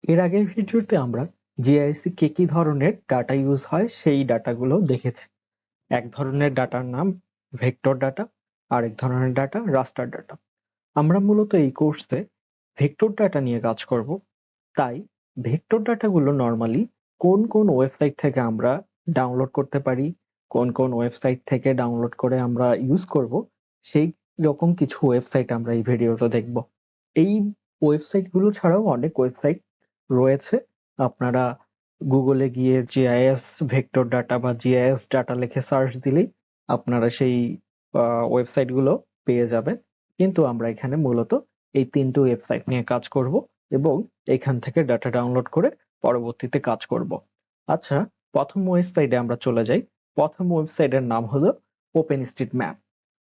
এর আগের ভিডিওতে আমরা জিআইএসে কি ধরনের ডাটা ইউজ হয় সেই ডাটাগুলো দেখেছি। এক ধরনের ডাটার নাম ভেক্টর ডাটা, আরেক ধরনের ডাটা রাস্টার ডাটা। আমরা মূলত এই কোর্সে ভেক্টর ডাটা নিয়ে কাজ করব। তাই ভেক্টর ডাটাগুলো নরমালি কোন কোন ওয়েবসাইট থেকে আমরা ডাউনলোড করতে পারি, কোন কোন ওয়েবসাইট থেকে ডাউনলোড করে আমরা ইউজ করব, সেই রকম কিছু ওয়েবসাইট আমরা এই ভিডিওতে দেখব। এই ওয়েবসাইটগুলো ছাড়াও অনেক ওয়েবসাইট রয়েছে। আপনারা গুগলে গিয়ে জিআইএস ভেক্টর ডাটা বা জিআইএস ডাটা লিখে সার্চ দিলেই আপনারা সেই ওয়েবসাইটগুলো পেয়ে যাবেন। কিন্তু আমরা এখানে মূলত এই তিনটি ওয়েবসাইট নিয়ে কাজ করব এবং এখান থেকে ডাটা ডাউনলোড করে পরবর্তীতে কাজ করব। আচ্ছা, প্রথম ওয়েবসাইটে আমরা চলে যাই। প্রথম ওয়েবসাইটের নাম হলো ওপেনস্ট্রিটম্যাপ।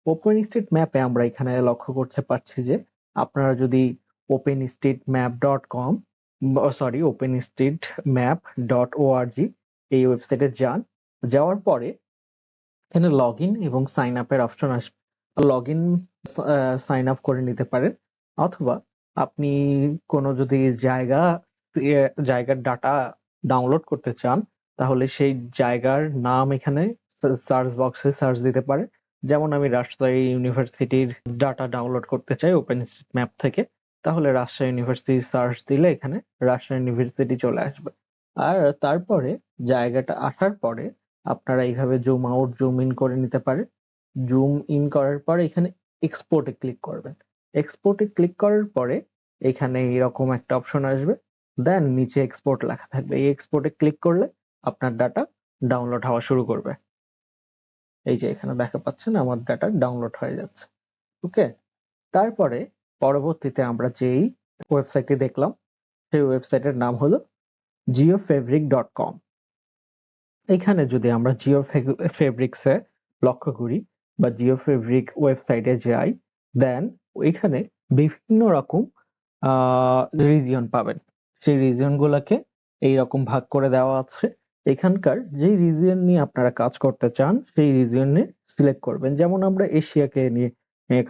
ওপেনস্ট্রিটম্যাপে আমরা এখানে লক্ষ্য করতে পারছি যে আপনারা যদি openstreetmap.com openstreetmap.org এই ওয়েবসাইটে যাওয়ার পরে এখানে লগ ইন এবং সাইন আপের অপশন আসবে। লগ ইন সাইন আপ করে নিতে পারেন, অথবা আপনি কোনো যদি জায়গার ডাটা ডাউনলোড করতে চান তাহলে সেই জায়গার নাম এখানে সার্চ বক্সে সার্চ দিতে পারেন। যেমন আমি রাজশাহী ইউনিভার্সিটির ডাটা ডাউনলোড করতে চাই ওপেনস্ট্রিটম্যাপ থেকে, তাহলে রাজশাহী ইউনিভার্সিটি সার্চ দিলে এখানে রাজশাহী ইউনিভার্সিটি চলে আসবে। আর তারপরে জায়গাটা আসার পরে আপনারা এইভাবে জুম আউট জুম ইন করে নিতে পারেন। জুম ইন করার পরে এখানে এক্সপোর্টে ক্লিক করবেন। এক্সপোর্টে ক্লিক করার পরে এখানে এরকম একটা অপশন আসবে, দেন নিচে এক্সপোর্ট লেখা থাকবে। এই এক্সপোর্টে ক্লিক করলে আপনার ডাটা ডাউনলোড হওয়া শুরু করবে। এই যে এখানে দেখা পাচ্ছেন আমার ডাটা ডাউনলোড হয়ে যাচ্ছে। ওকে, তারপরে পরবর্তীতে আমরা যেই ওয়েবসাইটটি দেখলাম সেই ওয়েবসাইটের নাম হলো geofabric.com। এখানে যদি আমরা জিওফেব্রিক্সে লক্ষ্য করি বা জিওফেব্রিক ওয়েবসাইটে যাই, দেন এখানে বিভিন্ন রকম রিজিয়ন পাবেন। সেই রিজিয়নগুলোকে এইরকম ভাগ করে দেওয়া আছে। এখানকার যে রিজিয়ন নিয়ে আপনারা কাজ করতে চান সেই রিজিয়ন নিয়ে সিলেক্ট করবেন। যেমন আমরা এশিয়াকে নিয়ে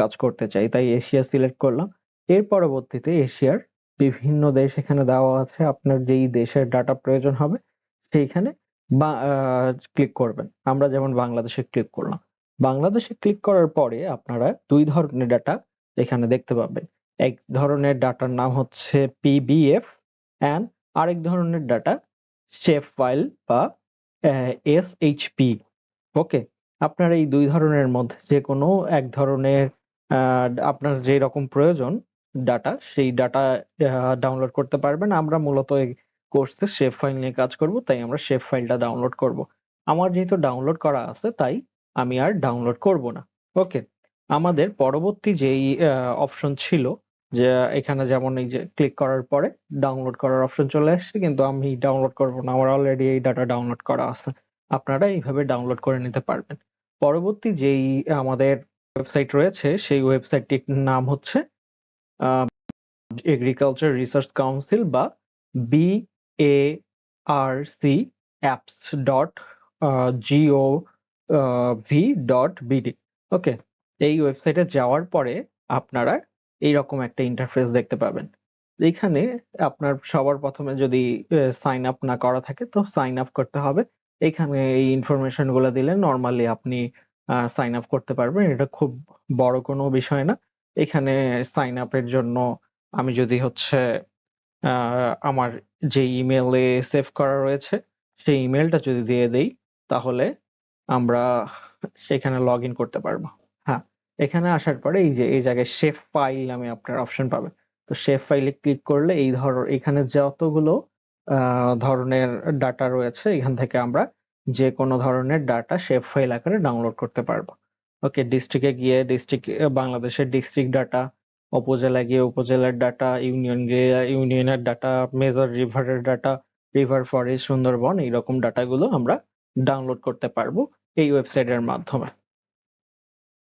কাজ করতে চাই, তাই এশিয়া সিলেক্ট করলাম। এর পরবর্তীতে এশিয়ার বিভিন্ন দেশ এখানে দেওয়া আছে। আপনার যেই দেশের ডাটা প্রয়োজন হবে সেইখানে ক্লিক করবেন। আমরা যেমন বাংলাদেশে ক্লিক করলাম। বাংলাদেশে ক্লিক করার পরে আপনারা দুই ধরনের ডাটা এখানে দেখতে পাবেন। এক ধরনের ডাটার নাম হচ্ছে পিবিএফ এন্ড আরেক ধরনের ডাটা শেপ ফাইল বা এসএইচপি। ওকে, আপনারা এই দুই ধরনের মধ্যে যে কোনো এক ধরনের আপনার যে রকম প্রয়োজন ডাটা, সেই ডাটা ডাউনলোড করতে পারবেন। আমরা মূলত এই কোর্সে শেপ ফাইল নিয়ে কাজ করব, তাই আমরা শেপ ফাইলটা ডাউনলোড করব। আমার যেহেতু ডাউনলোড করা আছে তাই আমি আর ডাউনলোড করব না। ওকে, আমাদের পরবর্তী যেই অপশন ছিল যে এখানে যেমন এই যে ক্লিক করার পরে ডাউনলোড করার অপশন চলে আসছে, কিন্তু আমি ডাউনলোড করব না, আমার অলরেডি এই ডাটা ডাউনলোড করা আছে। আপনারা এইভাবে ডাউনলোড করে নিতে পারবেন। পরবর্তী যেই আমাদের ওয়েবসাইট রয়েছে সেই ওয়েবসাইটটির নাম হচ্ছে এগ্রিকালচার রিসার্চ কাউন্সিল বা BARC.gov.bd। ওকে, এই ওয়েবসাইটে যাওয়ার পরে আপনারা এইরকম একটা ইন্টারফেস দেখতে পাবেন। এখানে আপনার সবার প্রথমে যদি সাইন আপ না করা থাকে তো সাইন আপ করতে হবে। এখানে এই ইনফরমেশন গুলো দিলে নর্মালি আপনি সাইন আপ করতে পারবেন। এটা খুব বড় কোনো বিষয় না। এখানে সাইন আপের জন্য আমি যদি হচ্ছে আমার যে ইমেলে সেভ করা রয়েছে সেই ইমেলটা যদি দিয়ে দেই তাহলে আমরা সেখানে লগ ইন করতে পারবো। হ্যাঁ, এখানে আসার পরে এই যে এই জায়গায় শেপ ফাইল নামে আপনার অপশন পাবেন। তো শেপ ফাইলে ক্লিক করলে এখানে যতগুলো ধরনের ডাটা রয়েছে এখান থেকে আমরা যে কোনো ধরনের ডাটা শেপ ফাইল আকারে ডাউনলোড করতে পারবো। ওকে, ডিস্ট্রিক্টে গিয়ে বাংলাদেশের ডিস্ট্রিক্ট ডাটা, উপজেলায় গিয়ে উপজেলার ডাটা, ইউনিয়ন গিয়ে ইউনিয়নের ডাটা, মেজর রিভারের ডাটা, রিভার ফরেস্ট, সুন্দরবন, এইরকম ডাটাগুলো আমরা ডাউনলোড করতে পারবো এই ওয়েবসাইটের মাধ্যমে।